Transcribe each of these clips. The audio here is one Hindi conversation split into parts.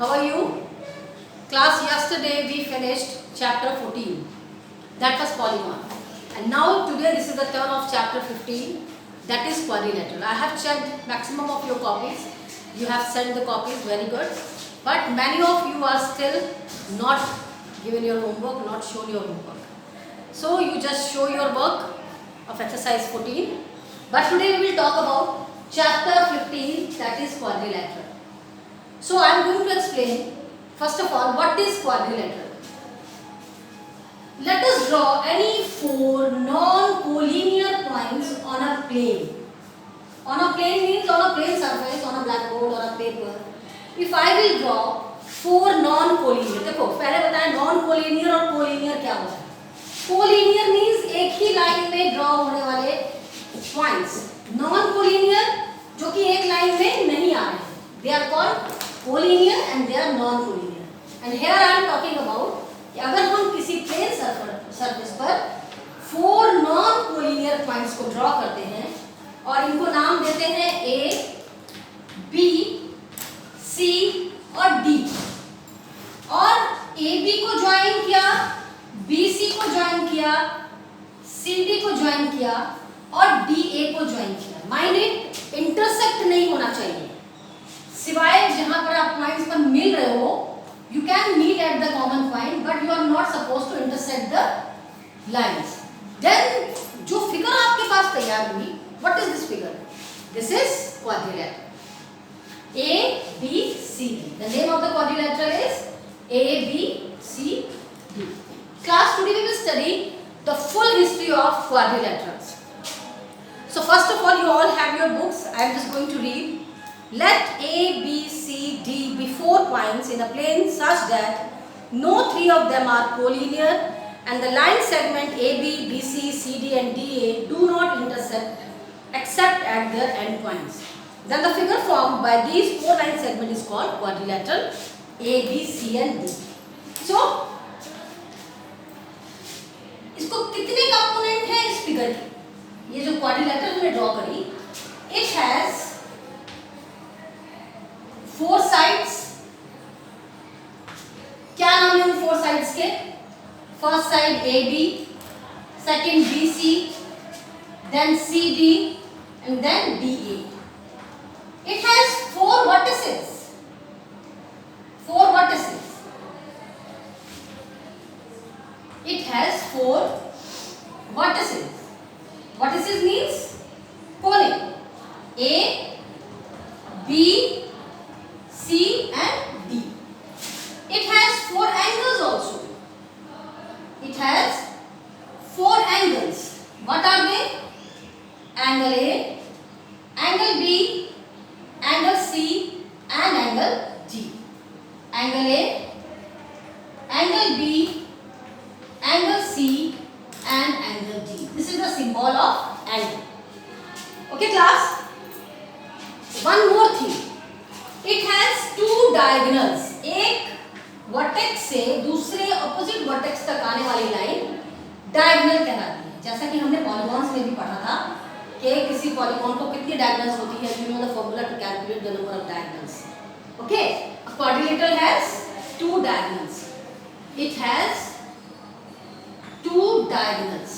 How are you? Class, yesterday we finished chapter 14. That was polygon. And now today this is the turn of chapter 15. That is quadrilateral. I have checked maximum of your copies. You have sent the copies, very good. But many of you are still not given your homework, not shown your homework. So you just show your work of exercise 14. But today we will talk about chapter 15, that is quadrilateral. So I am going to explain first of all what is quadrilateral. Let us draw any four non-collinear points on a plane. On a plane means on a plane surface, on a blackboard or a paper. If I will draw four non-collinear, देखो पहले बताएं non-collinear और collinear क्या होता है. Collinear means एक ही लाइन में ड्रॉ होने वाले points. Non-collinear जो कि एक लाइन में नहीं आ रहे हैं. They are called collinear and they are non-collinear. And here I am talking about कि अगर हम किसी प्लेन सरफेस पर फोर नॉन कोलिनियर पॉइंट्स को ड्रॉ करते हैं और इनको नाम देते हैं ए, बी, सी और डी, और ए बी को ज्वाइन किया, बी सी को ज्वाइन किया, सी डी को ज्वाइन किया और डी ए को ज्वाइन किया. माइंड इट, इंटरसेक्ट नहीं होना चाहिए, सिवाय जहां पर आप पॉइंट्स पर मिल रहे हो. You can meet at the common point, but you are not supposed to intersect the lines. Then जो figure आपके पास तैयार हुई, what is this figure? This is quadrilateral. A, B, C, D. The name of the quadrilateral is A, B, C, D. Class, today we will study the full history of quadrilaterals. So first of all, you all have your books. I am just going to read. Let A, B, C, D be four points in a plane such that no three of them are collinear and the line segment AB, BC, CD and DA do not intersect except at their endpoints. Then the figure formed by these four line segments is called quadrilateral A, B, C and D. So, इसको कितने कंपोनेंट हैं इस फिगर के? ये जो क्वाड्रिलेटरल हमने ड्रॉ करी, it has फोर साइड्स. क्या नाम है उन फोर साइड्स के? First side A B, second B C, then C D and then D A. It has four vertices. Four vertices. It has four vertices. Vertices means कोने. A, B, C and D. It has four angles also. It has four angles. What are they? Angle A, angle B, angle C and angle D. Angle A, angle B, angle C and angle D. This is the symbol of angle. Okay class? One more thing. It has two diagonals. एक वर्टेक्स से दूसरे ऑपोजिट वर्टेक्स तक आने वाली लाइन डायगोनल कहलाती है. जैसा कि हमने पॉलीगॉन्स में भी पढ़ा था कि किसी पॉलीगॉन को कितनी डायगोनल्स होती है. You know the formula to calculate the number of diagonals. Okay, a quadrilateral has two diagonals. It has two diagonals.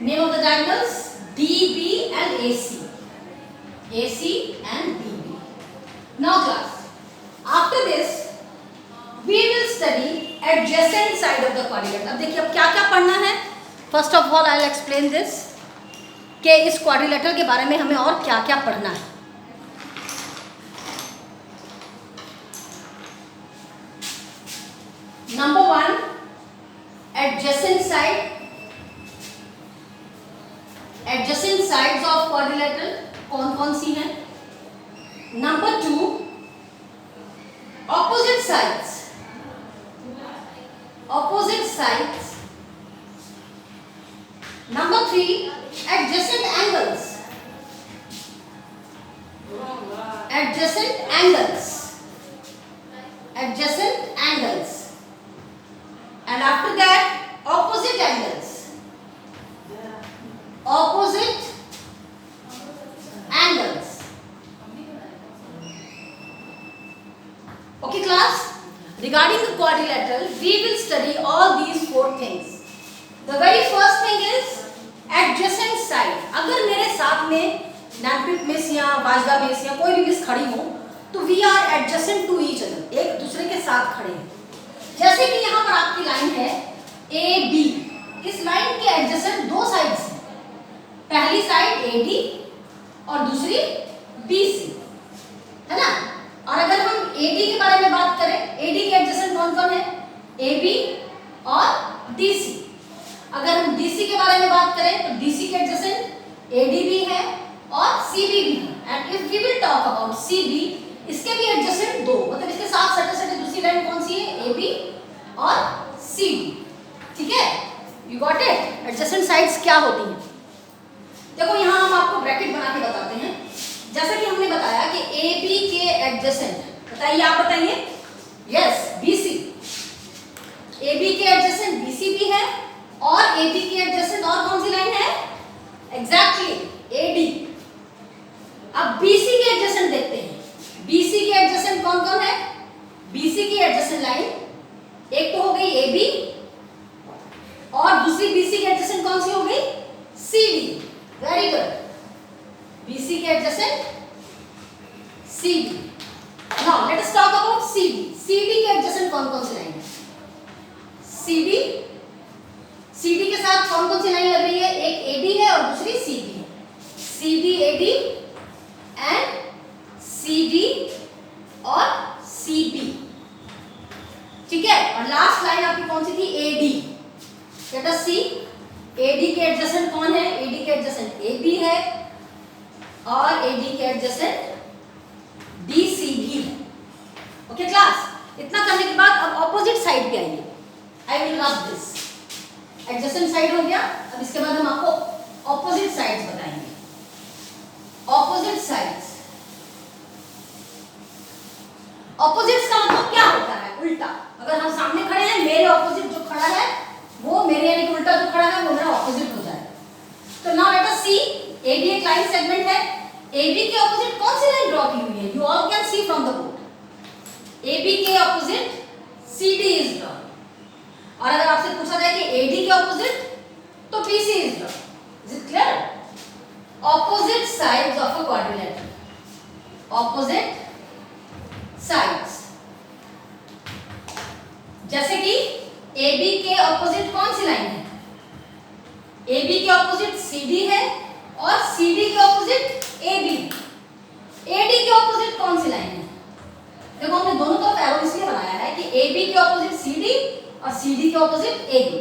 Name of the diagonals DB and AC. AC and DB. Now class, after this we will study adjacent side of the quadrilateral. अब देखिए अब क्या क्या पढ़ना है. First of all I will explain this कि इस quadrilateral के बारे में हमें और क्या क्या पढ़ना है. Number one, adjacent side. Adjacent sides of quadrilateral कौन कौन सी हैं? Number two, opposite sides. Opposite sides. Number three, adjacent angles. Adjacent angles. Adjacent angles. And after that opposite angles. opposite angles. Okay class, regarding the quadrilateral we will study all these four things. The very first thing is adjacent side. अगर मेरे साथ में नैनपिट मिस या वाजदा मिस या कोई भी मिस खड़ी हो तो we are adjacent to each other, एक दूसरे के साथ खड़े हैं। जैसे कि यहाँ पर आपकी लाइन है ए बी, इस लाइन के एडजेसेंट दो साइड्स हैं, पहली साइड ए डी और दूसरी बी सी, है ना। और अगर हम ए डी के बारे में बात करें, ए डी के एडजेसेंट कौन कौन है, ए बी और डी सी। अगर हम डी सी के बारे में बात करें तो डी सी के एडजेसेंट ए डी भी है और सी बी भी है। And if we will talk about C B, इसके भी एडजेसेंट दो, मतलब इसके साथ सटे सटे दूसरी लाइन कौन सी है, ए बी और सी डी। ठीक है, you got it. Adjacent sides क्या होती हैं? देखो यहाँ हम आपको ब्रैकेट बना के बताते हैं। जैसा कि हमने बताया कि ए बी के एडजेसेंट, बताइए, आप बताइए। Yes, B C. A B के एडजेसेंट बी सी भी है और ए बी के एडजेसेंट और कौन सी लाइन है, एग्जैक्टली ए डी। अब बी सी के एडजेसेंट देखते हैं। BC के एडजेसेंट कौन कौन है? BC की एडजेसेंट लाइन एक तो हो गई AB और दूसरी BC के एडजेसेंट कौन सी हो गई, CD। वेरी गुड, BC के adjacent CD। Now let us talk about CD। CD के एडजेसेंट कौन कौन सी लाइन है? CD के साथ कौन कौन सी लाइन लग रही है? एक AD है और दूसरी CD है। CD AD एंड CD और CB। ठीक है, और लास्ट लाइन आपकी कौन सी थी, AD। लेट अस सी, AD के एडजेसेंट कौन है? AD के एडजेसेंट AB है और AD के एडजेसेंट DCB है। ओके क्लास, इतना करने के बाद अब ऑपोजिट साइड पे आइए। I will rub this. Adjacent side हो गया, अब इसके बाद हम आपको ऑपोजिट साइड्स बताएंगे। ऑपोजिट साइड्स, ऑपोजिट्स का मतलब क्या होता है, उल्टा। अगर हम सामने खड़े हैं, मेरे ऑपोजिट जो खड़ा है वो मेरे यानी कि उल्टा जो खड़ा है वो मेरा ऑपोजिट हो जाएगा। तो नाउ लेट अस सी, AB एक लाइन सेगमेंट है, AB के ऑपोजिट कौन सी लाइन ड्रॉ की हुई है? You all can see from the board. AB के ऑपोजिट CD इज ड्रॉ। और अगर आपसे पूछा जाए कि AD के ऑपोजिट तो BC is draw. Is it clear? Opposite sides of a quadrilateral, opposite sides. जैसे कि AB के ऑपोजिट कौन सी लाइन है? AB के ऑपोजिट CD है और CD के ऑपोजिट AB। AD के ऑपोजिट कौन सी लाइन है? देखो हमने दोनों तरफ एरो इसलिए बनाया है कि AB के ऑपोजिट CD और CD के ऑपोजिट AB।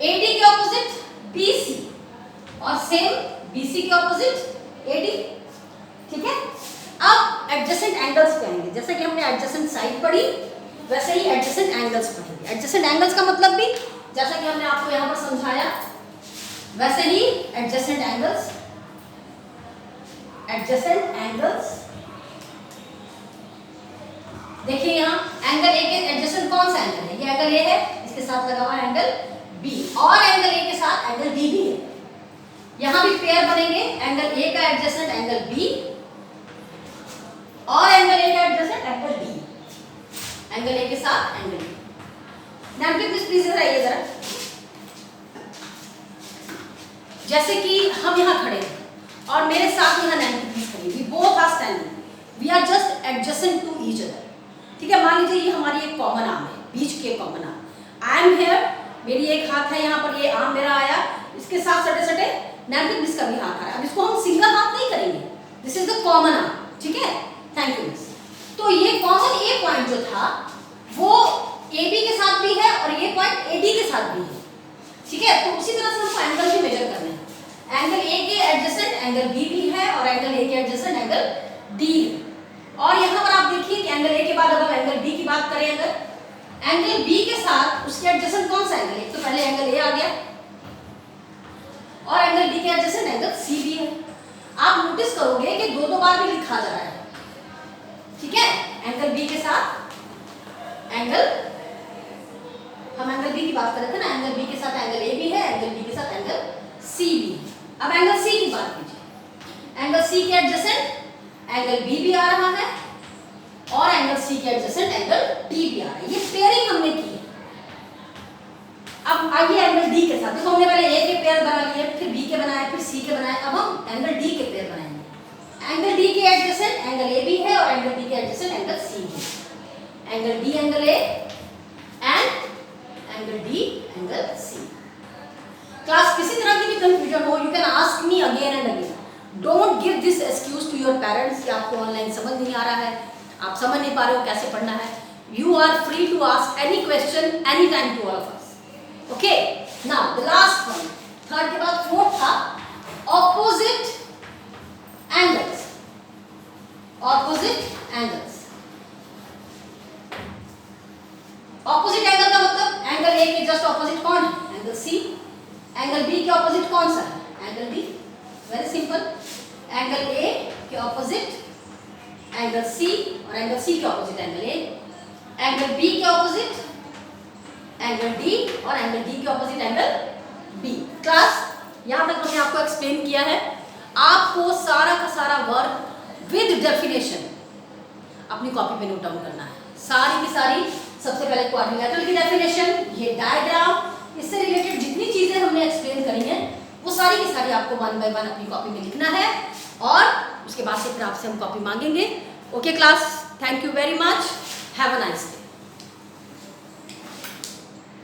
AD के ऑपोजिट BC और सेम BC के ऑपोजिट AD। ठीक है, अब एडजेसेंट एंगल्स पे आएंगे। जैसे कि हमने एडजेसेंट साइड पढ़ी, वैसे ही एडजेसेंट एंगल्स पढ़ेंगे। एडजेसेंट एंगल्स का मतलब भी जैसा कि हमने आपको यहाँ पर समझाया, वैसे ही एडजेसेंट एंगल्स। एडजेसेंट एंगल्स देखिए, यहाँ एंगल A के एडजेसेंट कौन सा एंगल है? ये एंगल A है, इसके साथ लगा हुआ एंगल B और एंगल A के साथ एंगल B भी है। यहाँ भी पेयर बनेंगे, एंगल A का एडजेसेंट एंगल B और एंगल A का adjacent angle D। Angle A के साथ एंगल D। नैनपिट प्लीज इधर आइए जरा। जैसे कि हम यहाँ खड़े हैं और मेरे साथ यहाँ नैनपिट खड़ी, we both are standing, we are just adjacent to each other. ठीक है, मान लीजिए ये हमारी एक कॉमन आर्म है, बीच के common arm. I am here, मेरी एक हाथ है यहाँ पर, ये आर्म मेरा आया, इसके साथ सटे सटे नैनपिट का भी हाथ आया। अब इसको हम सिंगल हाथ नहीं करेंगे, this is the common arm. ठीक है, थैंक यू। तो ये कॉमन ए पॉइंट जो था वो AB के साथ भी है और ये पॉइंट AD के साथ भी है। ठीक है, तो उसी तरह से हमको एंगल भी मेजर करना है। एंगल A के एडजेसेंट एंगल B भी है और एंगल A के एडजेसेंट एंगल D है। और यहाँ पर आप देखिए कि एंगल A के बाद अगर एंगल B की बात करें, अगर एंगल B के साथ उसके एडजेसेंट कौन सा एंगल है? तो पहले एंगल A आ गया और एंगल B के एडजेसेंट एंगल C भी है। आप नोटिस करोगे कि दो बार भी लिखा जा रहा है। ठीक है, एंगल B के साथ एंगल, हम एंगल B की बात कर रहे थे ना, एंगल B के साथ एंगल A भी है, एंगल B के साथ एंगल C भी है। अब एंगल C की बात कीजिए, एंगल C के एडजेसेंट एंगल B भी आ रहा है और एंगल सी के एडजेसेंट एंगल डी भी आ रहा है। ये पेयरिंग हमने की है। अब आइए एंगल डी के साथ, देखो हमने पहले ए के पेयर बना लिए, फिर बी के बनाए, फिर सी के बनाए, अब हम एंगल डी के पेयर बनाएंगे। एंगल डी के एडजेसेंट एंगल ए बी है और एंगल डी के एडजेसेंट एंगल सी है। Angle D angle A and angle D angle C. Class किसी तरह की भी कंफ्यूजन हो, you can ask me again and again. Don't give this excuse to your parents कि आपको ऑनलाइन समझ नहीं आ रहा है, आप समझ नहीं पा रहे हो कैसे पढ़ना है। You are free to ask any question any time to all of us. Okay, now the last one, third के बाद फोर्थ था opposite angles. Opposite angles, opposite angle का मतलब एंगल ए के जस्ट ऑपोजिट कौन है? Angle C. एंगल बी के ऑपोजिट कौन सा है? Angle D. Very simple. Angle A के ऑपोजिट एंगल सी और एंगल सी के opposite angle A. Angle B के ऑपोजिट एंगल डी और एंगल डी के ऑपोजिट एंगल बी। क्लास यहां तक हमने आपको एक्सप्लेन किया है। आपको सारा का सारा वर्क विद डेफिनेशन अपनी कॉपी पे नोट डाउन करना है, सारी की सारी। सबसे पहले क्वाड्रिलेटरल की डेफिनेशन, ये डायग्राम, इससे रिलेटेड जितनी चीजें हमने एक्सप्लेन करी हैं वो सारी की सारी आपको वन बाय वन अपनी कॉपी में लिखना है और उसके बाद से फिर आपसे हम कॉपी मांगेंगे। Okay class, thank you very much, have a nice day.